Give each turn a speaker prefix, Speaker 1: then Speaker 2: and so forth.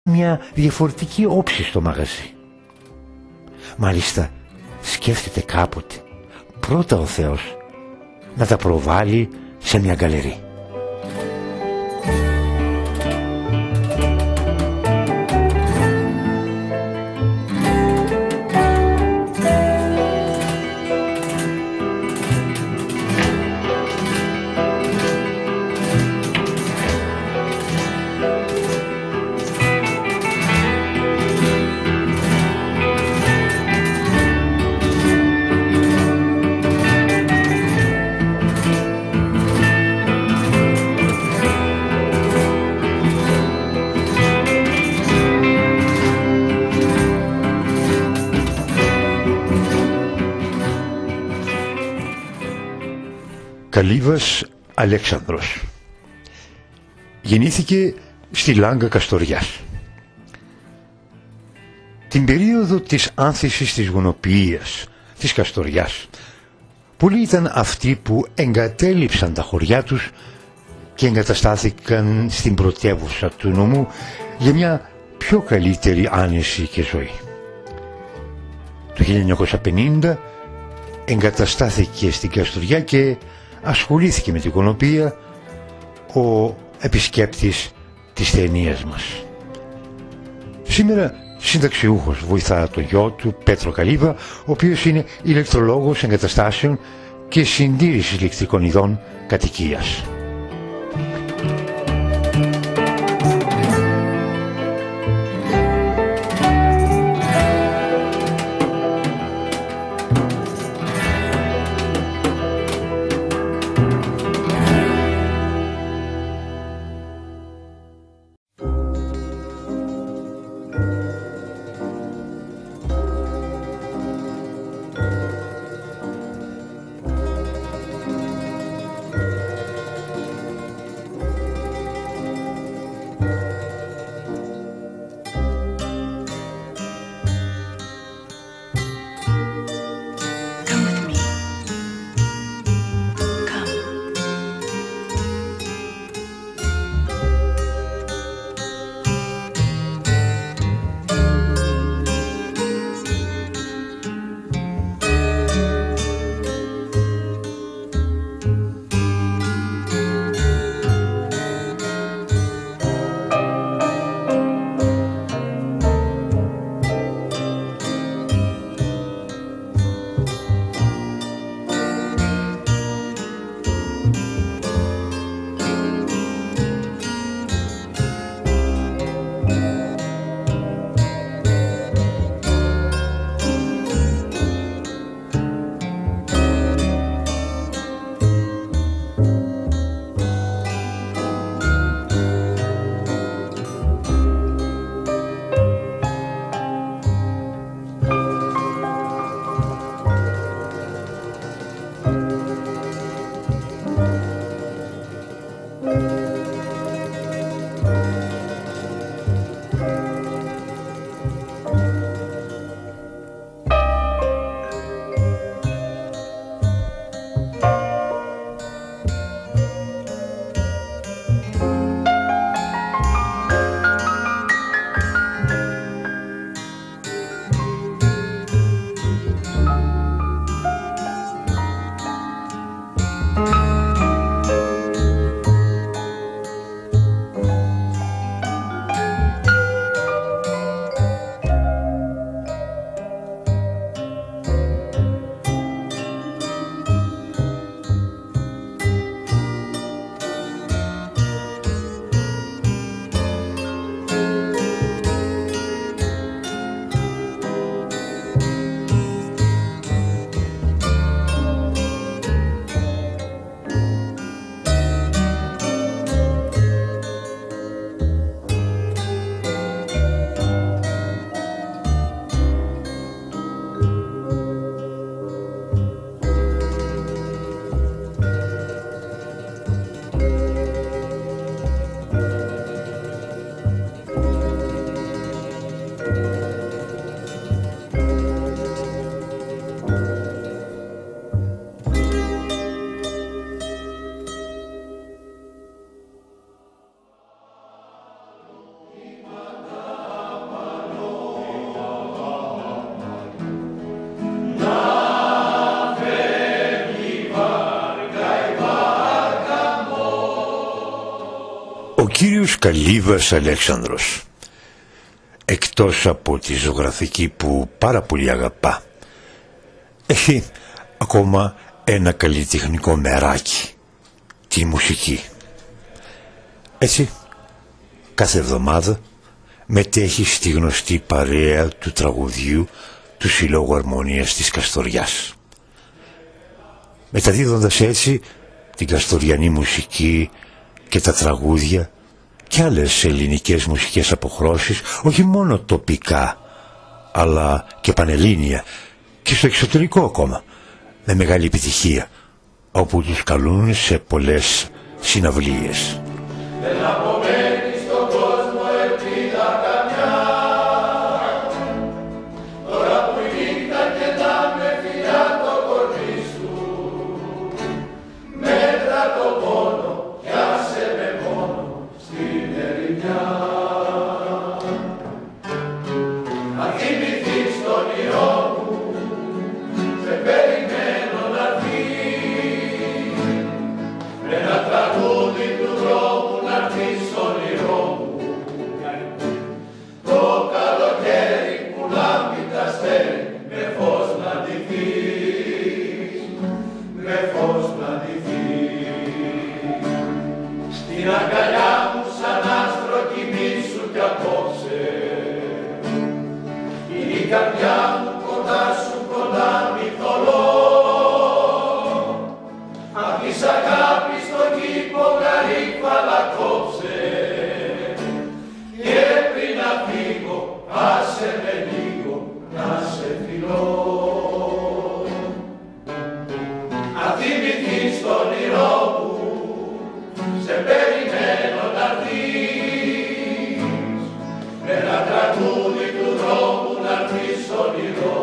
Speaker 1: μια διαφορετική όψη στο μαγαζί. Μάλιστα σκέφτεται κάποτε πρώτα ο Θεός να τα προβάλλει σε μια γκαλερί. Καλύβας Αλέξανδρος γεννήθηκε στη Λάγκα Καστοριάς. Την περίοδο της άνθησης της γονοποιίας της Καστοριάς, πολλοί ήταν αυτοί που εγκατέλειψαν τα χωριά τους και εγκαταστάθηκαν στην πρωτεύουσα του νομού για μια πιο καλύτερη άνεση και ζωή. Το 1950 εγκαταστάθηκε στην Καστοριά και ασχολήθηκε με την γονοπία ο επισκέπτης της ταινίας μας. Σήμερα συνταξιούχος βοηθά τον γιο του Πέτρο Καλύβα, ο οποίος είναι ηλεκτρολόγος εγκαταστάσεων και συντήρησης ηλεκτρικών ειδών κατοικίας. Καλύβας Αλέξανδρος, εκτός από τη ζωγραφική που πάρα πολύ αγαπά, έχει ακόμα ένα καλλιτεχνικό μεράκι, τη μουσική. Έτσι, κάθε εβδομάδα μετέχει στη γνωστή παρέα του τραγουδιού του Συλλόγου Αρμονίας της Καστοριάς, μεταδίδοντας έτσι την καστοριανή μουσική και τα τραγούδια και άλλες ελληνικές μουσικές αποχρώσεις, όχι μόνο τοπικά αλλά και πανελλήνια και στο εξωτερικό ακόμα, με μεγάλη επιτυχία, όπου τους καλούν σε πολλές συναυλίες.
Speaker 2: Τραγούδι του δρόμου να έρθεις όνειρο.